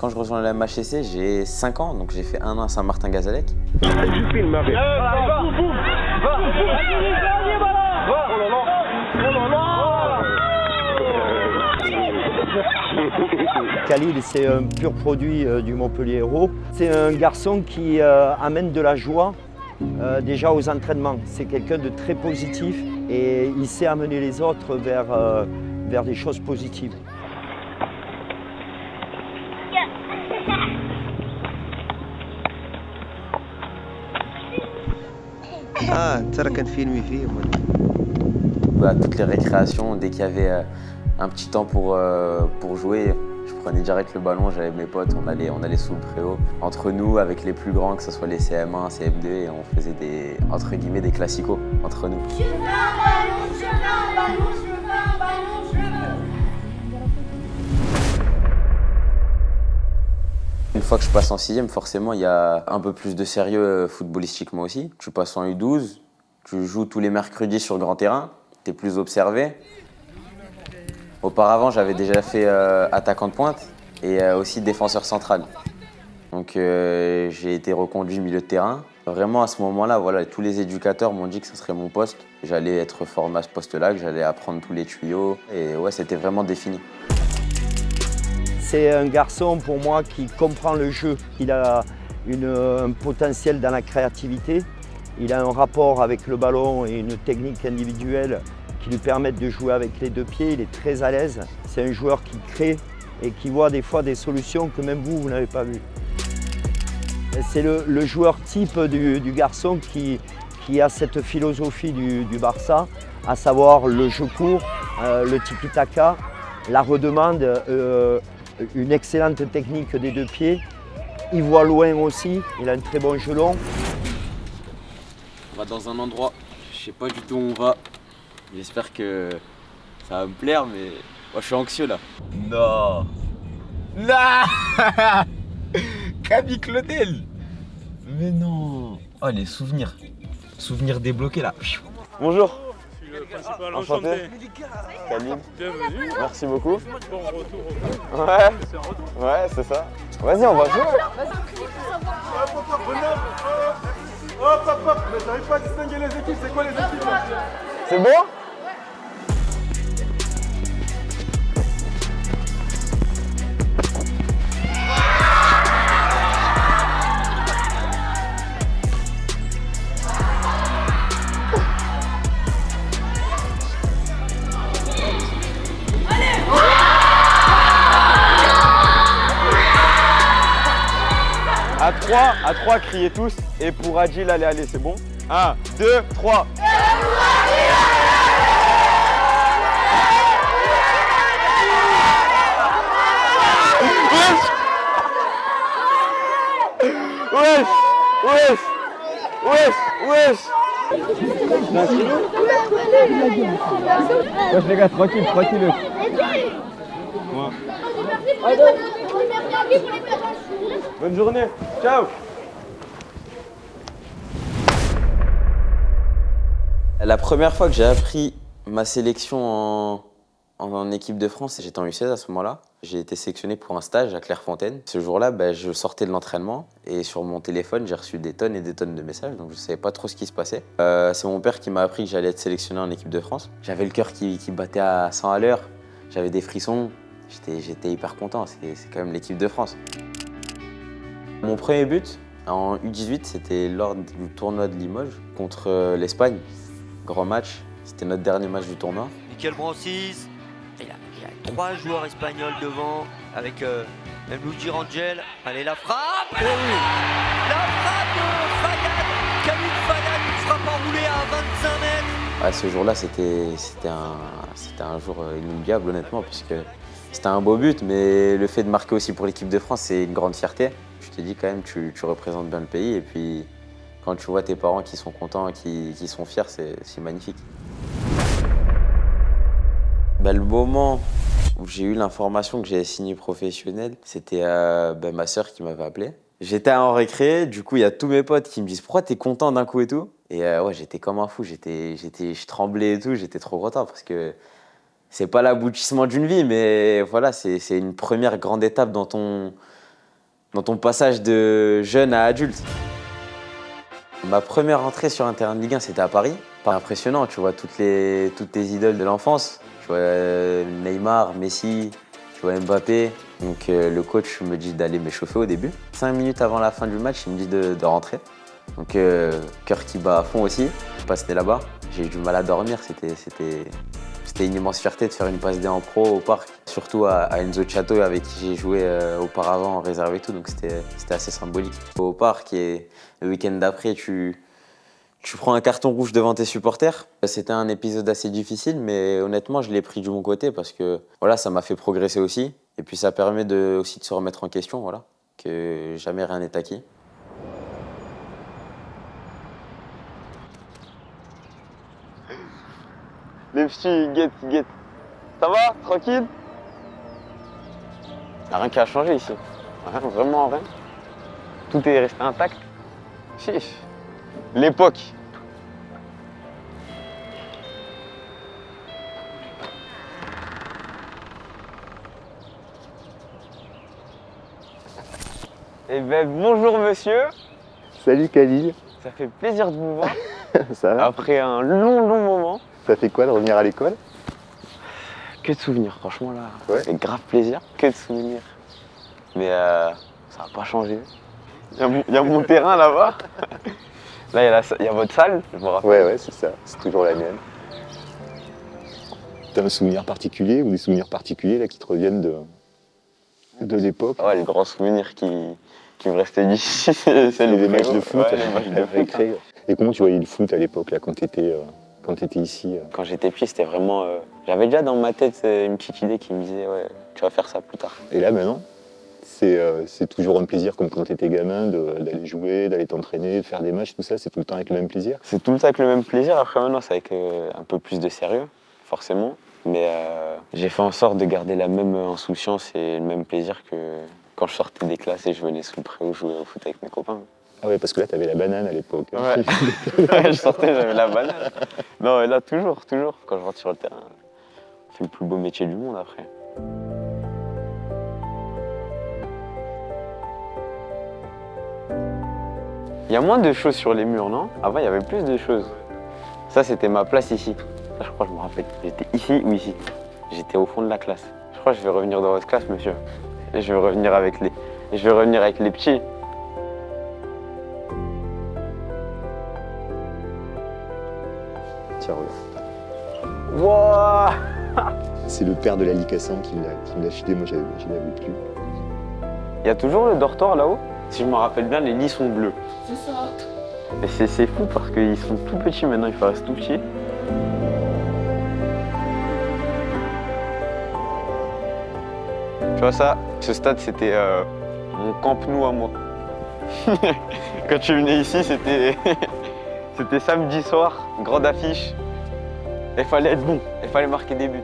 Quand je rejoins la MHSC, j'ai 5 ans, donc j'ai fait 1 an à Saint-Martin-Gazalec. Khalil, c'est un pur produit du Montpellier Hérault. C'est un garçon qui amène de la joie déjà aux entraînements. C'est quelqu'un de très positif et il sait amener les autres vers des choses positives. À toutes les récréations, dès qu'il y avait un petit temps pour jouer, je prenais direct le ballon, j'avais mes potes, on allait sous le préau. Entre nous, avec les plus grands, que ce soit les CM1, CM2, et on faisait entre guillemets, des classicos entre nous. Je veux un ballon, je veux un ballon, je veux un ballon, je veux. Une fois que je passe en 6e, forcément, il y a un peu plus de sérieux footballistiquement aussi. Tu passes en U12, tu joues tous les mercredis sur grand terrain, tu es plus observé. Auparavant, j'avais déjà fait attaquant de pointe et aussi défenseur central. Donc j'ai été reconduit milieu de terrain. Vraiment, à ce moment-là, voilà, tous les éducateurs m'ont dit que ce serait mon poste. J'allais être formé à ce poste-là, que j'allais apprendre tous les tuyaux. Et ouais, c'était vraiment défini. C'est un garçon pour moi qui comprend le jeu. Il a un potentiel dans la créativité. Il a un rapport avec le ballon et une technique individuelle qui lui permettent de jouer avec les deux pieds. Il est très à l'aise. C'est un joueur qui crée et qui voit des fois des solutions que même vous n'avez pas vues. C'est le joueur type du garçon qui a cette philosophie du Barça, à savoir le jeu court, le tiki-taka, la redemande, une excellente technique des deux pieds. Il voit loin aussi, il a un très bon jeu long. On va dans un endroit, je sais pas du tout où on va. J'espère que ça va me plaire, mais moi je suis anxieux là. Non. Non. Camille Claudel. Mais non. Oh, les souvenirs. Souvenirs débloqués là. Bonjour. Je suis le principal, Enchanté. Camille. Bienvenue. Merci beaucoup. Bon retour. Ouais, C'est un retour. ouais, c'est ça. Vas-y, on va jouer. Hop, hop, hop. Mais t'arrives pas à distinguer les équipes. C'est quoi les équipes là? C'est bon? À 3, criez tous. Et pour Adil, allez, c'est bon? 1, 2, 3. Wesh! Wesh! Wesh! Wesh! Wesh les gars, tranquille. Moi. Bonne journée. Ciao! La première fois que j'ai appris ma sélection en équipe de France, j'étais en U16 à ce moment-là. J'ai été sélectionné pour un stage à Clairefontaine. Ce jour-là, je sortais de l'entraînement et sur mon téléphone, j'ai reçu des tonnes et des tonnes de messages, donc je ne savais pas trop ce qui se passait. C'est mon père qui m'a appris que j'allais être sélectionné en équipe de France. J'avais le cœur qui battait à 100 à l'heure, j'avais des frissons, j'étais hyper content, c'est quand même l'équipe de France. Mon premier but en U18, c'était lors du tournoi de Limoges contre l'Espagne. Grand match, c'était notre dernier match du tournoi. Michael Brancis, il y a 3 joueurs espagnols devant, avec même Luigi Rangel. Allez, la frappe! La frappe de Fayad! Camille Fayad, une frappe enroulée à 25 mètres! Ouais, ce jour-là, c'était un jour inoubliable, honnêtement, puisque c'était un beau but, mais le fait de marquer aussi pour l'équipe de France, c'est une grande fierté. Je te dis quand même, tu représentes bien le pays, et puis quand tu vois tes parents qui sont contents, qui sont fiers, c'est magnifique. Le moment où j'ai eu l'information que j'avais signé professionnel, c'était ma sœur qui m'avait appelé. J'étais en récré, du coup il y a tous mes potes qui me disent « Pourquoi t'es content d'un coup et tout ?» Et ouais, j'étais comme un fou, je tremblais et tout, j'étais trop content parce que c'est pas l'aboutissement d'une vie, mais voilà, c'est une première grande étape dans ton dans ton passage de jeune à adulte. Ma première entrée sur un terrain de Ligue 1, c'était à Paris. Pas impressionnant, tu vois toutes tes idoles de l'enfance. Tu vois Neymar, Messi, tu vois Mbappé. Donc le coach me dit d'aller m'échauffer au début. 5 minutes avant la fin du match, il me dit de rentrer. Donc cœur qui bat à fond aussi. Je passais là-bas. J'ai eu du mal à dormir, c'était une immense fierté de faire une passe D en pro au parc. Surtout à Enzo Chato avec qui j'ai joué auparavant en réserve et tout, donc c'était assez symbolique. Au parc et le week-end d'après, tu prends un carton rouge devant tes supporters. C'était un épisode assez difficile, mais honnêtement, je l'ai pris du bon côté parce que voilà, ça m'a fait progresser aussi. Et puis ça permet aussi de se remettre en question, voilà, que jamais rien n'est acquis. Les petits, guette. Ça va? Tranquille? Y'a rien qui a changé ici. Rien, vraiment rien. Tout est resté intact. Chiche. L'époque. Eh ben bonjour monsieur. Salut Khalil, Ça fait plaisir de vous voir. ça va? Après un long moment. Ça fait quoi de revenir à l'école? Que de souvenirs, franchement là. Ouais. C'est grave plaisir. Que de souvenirs. Mais ça va pas changer. Il y a mon terrain là-bas. Là, il y a votre salle, je me rappelle. Ouais, c'est ça, c'est toujours la mienne. T'as un souvenir particulier ou des souvenirs particuliers là, qui te reviennent de l'époque? Ouais, les grands souvenirs qui me restaient d'ici, c'est Les matchs de foot, Ouais, les matchs de foot. récré. Et comment tu voyais le foot à l'époque là, quand t'étais ici? Quand j'étais petit, c'était vraiment... J'avais déjà dans ma tête une petite idée qui me disait « Ouais, tu vas faire ça plus tard ». Et là maintenant, c'est toujours un plaisir comme quand t'étais gamin d'aller jouer, d'aller t'entraîner, de faire des matchs, tout ça, c'est tout le temps avec le même plaisir? C'est tout le temps avec le même plaisir. Après maintenant, c'est avec un peu plus de sérieux, forcément. Mais j'ai fait en sorte de garder la même insouciance et le même plaisir que quand je sortais des classes et je venais sous le préau jouer au foot avec mes copains. Ah ouais, parce que là t'avais la banane à l'époque. Ouais. Je sortais, j'avais la banane. Non, mais là, toujours. Quand je rentre sur le terrain, c'est le plus beau métier du monde après. Il y a moins de choses sur les murs, non? Avant, il y avait plus de choses. Ça, c'était ma place ici. Ça, je crois que je me rappelle. J'étais ici ou ici. J'étais au fond de la classe. Je crois que je vais revenir dans votre classe, monsieur. Et je vais revenir avec les petits. Tiens, regarde. Wouah! C'est le père de la Licassan qui me l'a filé, moi je l'avais plus. Il y a toujours le dortoir là-haut. Si je me rappelle bien, les lits sont bleus. C'est ça. Et c'est fou parce qu'ils sont tout petits maintenant, ils paraissent tout petits. Tu vois ça, ce stade c'était mon Camp Nou à moi. Quand tu venais ici, c'était samedi soir, grande affiche. Il fallait être bon, il fallait marquer des buts.